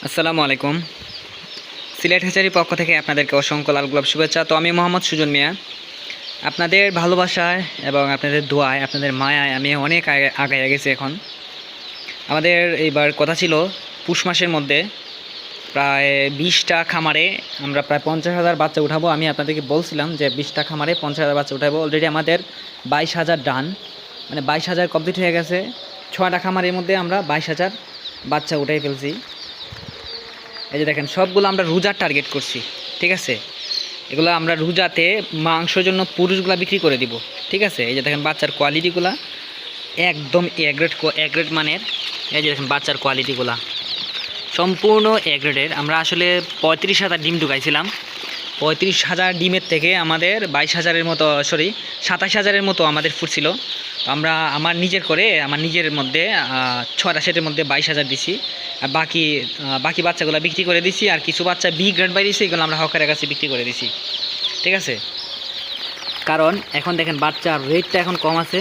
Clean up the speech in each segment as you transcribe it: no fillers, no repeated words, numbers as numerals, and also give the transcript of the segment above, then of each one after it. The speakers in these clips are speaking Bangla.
আসসালামু আলাইকুম। সিলেট হ্যাচারির পক্ষ থেকে আপনাদেরকে অসংখ্য লাল গোলাপ শুভেচ্ছা। তো আমি মোহাম্মদ সুজন মিয়া। আপনাদের ভালোবাসায় এবং আপনাদের দোয়ায়, আপনাদের মায়ায় আমি অনেক আগায় গেছি। এখন আমাদের এইবার কথা ছিল পুষ মাসের মধ্যে প্রায় 20টা খামারে আমরা প্রায় 50,000 বাচ্চা উঠাবো। আমি আপনাদেরকে বলছিলাম যে 20টা খামারে 50,000 বাচ্চা উঠাবো। অলরেডি আমাদের 22,000 ডান, মানে 22,000 কমপ্লিট হয়ে গেছে। 6টা খামারের মধ্যে আমরা 22,000 বাচ্চা উঠাই ফেলছি। এই যে দেখেন, সবগুলো আমরা রোজার টার্গেট করছি, ঠিক আছে। এগুলো আমরা রোজাতে মাংসের জন্য পুরুষগুলা বিক্রি করে দিব, ঠিক আছে। এই যে দেখেন বাচ্চার কোয়ালিটিগুলা একদম এ গ্রেড মানের। এই যে দেখেন বাচ্চার কোয়ালিটিগুলা সম্পূর্ণ এ গ্রেডের। আমরা আসলে 35,000 ডিম ঢুকাইছিলাম। 35,000 ডিমের থেকে আমাদের 22,000-এর মতো, 27,000-এর মতো আমাদের ফুটছিল। আমরা আমার নিজের মধ্যে 6টা সেটের মধ্যে 22,000 দিছি। আর বাকি বাচ্চাগুলো বিক্রি করে দিছি। আর কিছু বাচ্চা বি গ্রেড বাইরেছি, এগুলো আমরা হকারের কাছে বিক্রি করে দিছি, ঠিক আছে। কারণ এখন দেখেন বাচ্চার রেটটা এখন কম আছে,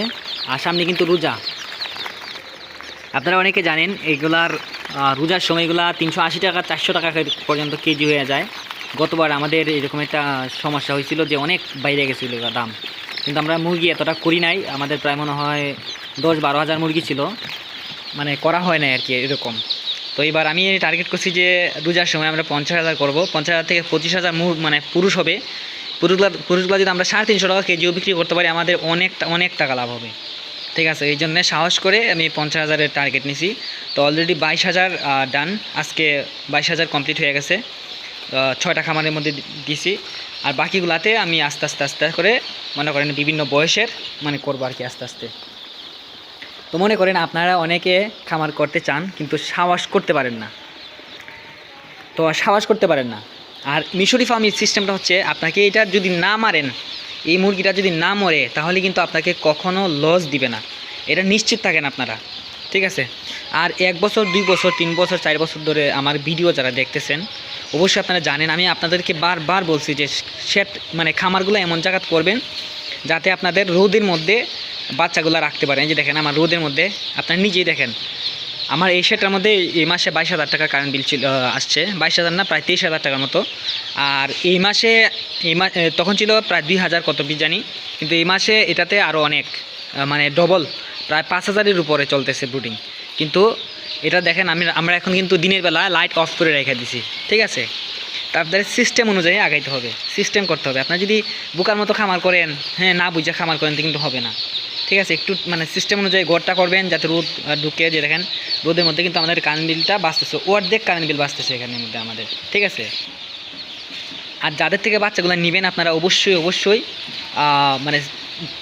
আর সামনে কিন্তু রোজা। আপনারা অনেকে জানেন এগুলার রোজার সময়গুলা 380 টাকা 400 টাকা পর্যন্ত কেজি হয়ে যায়। গতবার আমাদের এরকম একটা সমস্যা হয়েছিল যে অনেক বাইরে গেছিল দাম, কিন্তু আমরা মুরগি এতটা করি নাই। আমাদের প্রায় মনে হয় 10-12 হাজার মুরগি ছিল, মানে করা হয় নাই আর কি এরকম। তো এবার আমি টার্গেট করছি যে রোজার সময় আমরা 50,000 করবো। 50,000 থেকে 25,000 মানে পুরুষ হবে। পুরুষগুলো যদি আমরা 350 টাকা কেজিও বিক্রি করতে পারি, আমাদের অনেক টাকা লাভ হবে, ঠিক আছে। এই জন্যে সাহস করে আমি 50,000-এর টার্গেট নিছি। তো অলরেডি 22,000 ডান। আজকে 22,000 কমপ্লিট হয়ে গেছে। 6টা খামারের মধ্যে দিছি। আর বাকিগুলাতে আমি আস্তে করে মনে করেন বিভিন্ন বয়সের মানে করবো আর কি, আস্তে। তো মনে করেন আপনারা অনেকে খামার করতে চান কিন্তু সাহস করতে পারেন না। আর মিশরি ফার্মের সিস্টেমটা হচ্ছে, আপনাকে এটা যদি না মারেন, এই মুরগিটা যদি না মরে, তাহলে কিন্তু আপনাকে কখনো লস দিবে না, এটা নিশ্চিত থাকেন আপনারা, ঠিক আছে। আর 1 বছর 2 বছর 3 বছর 4 বছর ধরে আমার ভিডিও যারা দেখতেছেন, অবশ্যই আপনারা জানেন আমি আপনাদেরকে বারবার বলছি যে মানে খামারগুলো এমন জায়গা করবেন যাতে আপনাদের রোদের মধ্যে বাচ্চাগুলো রাখতে পারেন। এই যে দেখেন আমার রোদের মধ্যে, আপনারা নিজেই দেখেন আমার এই শেডটার মধ্যে এই মাসে 22,000 টাকা কারেন্ট বিল আসছে। 22,000 না, প্রায় 23,000 টাকার মতো। আর এই মাসে তখন ছিল প্রায় 2,000 কত বীজ জানি, কিন্তু এই মাসে এটাতে আরও অনেক, মানে ডবল, প্রায় 5,000-এর উপরে চলতেছে ব্রুডিং। কিন্তু এটা দেখেন আমরা এখন কিন্তু দিনের বেলা লাইট অফ করে রেখে দিছি, ঠিক আছে। তারপরে সিস্টেম অনুযায়ী আগাইতে হবে, সিস্টেম করতে হবে। আপনার যদি বোকার মতো খামার করেন, হ্যাঁ, না বুঝে খামার করেন, কিন্তু হবে না, ঠিক আছে। একটু মানে সিস্টেম অনুযায়ী ঘরটা করবেন যাতে রোদ ঢুকে। যে দেখেন রোদের মধ্যে কিন্তু আমাদের কারেন্ট বিলটা বাঁচতেছে, অর্ধেক কারেন্ট বিল বাঁচতেছে এখানের মধ্যে আমাদের, ঠিক আছে। আর যাদের থেকে বাচ্চাগুলো নেবেন আপনারা অবশ্যই মানে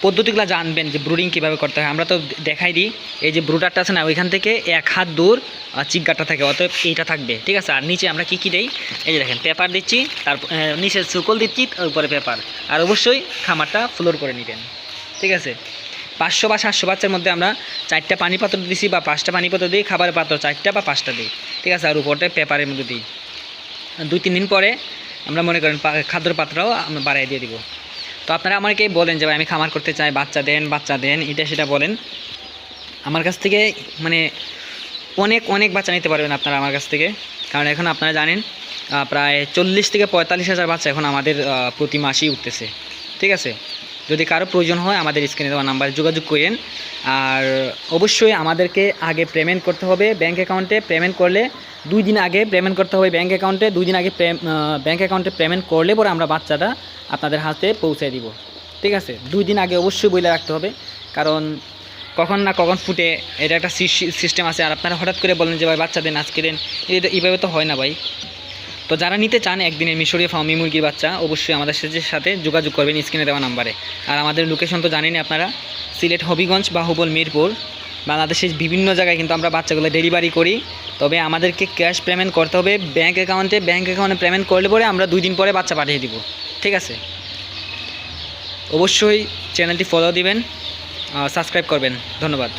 পদ্ধতিগুলো জানবেন যে ব্রুডিং কীভাবে করতে হয়। আমরা তো দেখাই দিই, এই যে ব্রুডারটা আছে না, ওইখান থেকে 1 হাত দূর চিকগারটা থাকে, অতএব এইটা থাকবে, ঠিক আছে। আর নিচে আমরা কী দেই, এই যে দেখেন পেপার দিচ্ছি, তারপর নিচে সুকল দিচ্ছি, উপরে পেপার। আর অবশ্যই খামারটা ফ্লোর করে নেবেন, ঠিক আছে। 500 বা 700 বাচ্চার মধ্যে আমরা 4টা পানি পাত্র দিছি, বা 5টা পানি পাত্র দিই, খাবারের পাত্র 4টা বা 5টা দিই, ঠিক আছে। আর উপরটা পেপারের মধ্যে দিই। 2-3 দিন পরে আমরা মনে করেন খাদ্যর পাত্রও আমরা বাড়াই দিয়ে দিব। তো আপনারা আমাকে বলেন যে ভাই আমি খামার করতে চাই, বাচ্চা দেন, এটা সেটা বলেন। আমার কাছ থেকে মানে অনেক বাচ্চা নিতে পারবেন আপনারা আমার কাছ থেকে। কারণ এখন আপনারা জানেন প্রায় 40 থেকে 45,000 বাচ্চা এখন আমাদের প্রতি মাসেই উঠতেছে, ঠিক আছে। যদি কারো প্রয়োজন হয় আমাদের স্ক্রিনে দেওয়া নাম্বারে যোগাযোগ করেন। আর অবশ্যই আমাদেরকে আগে পেমেন্ট করতে হবে ব্যাঙ্ক অ্যাকাউন্টে। পেমেন্ট করলে 2 দিন আগে পেমেন্ট করতে হবে ব্যাঙ্ক অ্যাকাউন্টে। 2 দিন আগে ব্যাঙ্ক অ্যাকাউন্টে পেমেন্ট করলে পরে আমরা বাচ্চাটা আপনাদের হাতে পৌঁছে দিব, ঠিক আছে। 2 দিন আগে অবশ্যই বলে রাখতে হবে, কারণ কখন না কখন ফুটে, এটা একটা সিস্টেম আছে। আর আপনারা হঠাৎ করে বলেন যে ভাই বাচ্চা দেন, আজকে দেন, এইভাবে তো হয় না ভাই। তো যারা নিতে চান একদিনের মিশরীয় ফার্মি মুরগির বাচ্চা, অবশ্যই আমাদের সাথে যোগাযোগ করবেন স্ক্রিনে দেওয়া নাম্বারে। আর আমাদের লোকেশন তো জানেনই আপনারা, সিলেট হবিগঞ্জ বা হুবল মিরপুর, বাংলাদেশের বিভিন্ন জায়গায় কিন্তু আমরা বাচ্চাগুলো ডেলিভারি করি। তবে আমাদেরকে ক্যাশ পেমেন্ট করতে হবে ব্যাঙ্ক অ্যাকাউন্টে পেমেন্ট করলে পরে আমরা 2 দিন পরে বাচ্চা পাঠিয়ে দিব, ঠিক আছে। অবশ্যই চ্যানেলটি ফলো দিবেন, সাবস্ক্রাইব করবেন। ধন্যবাদ।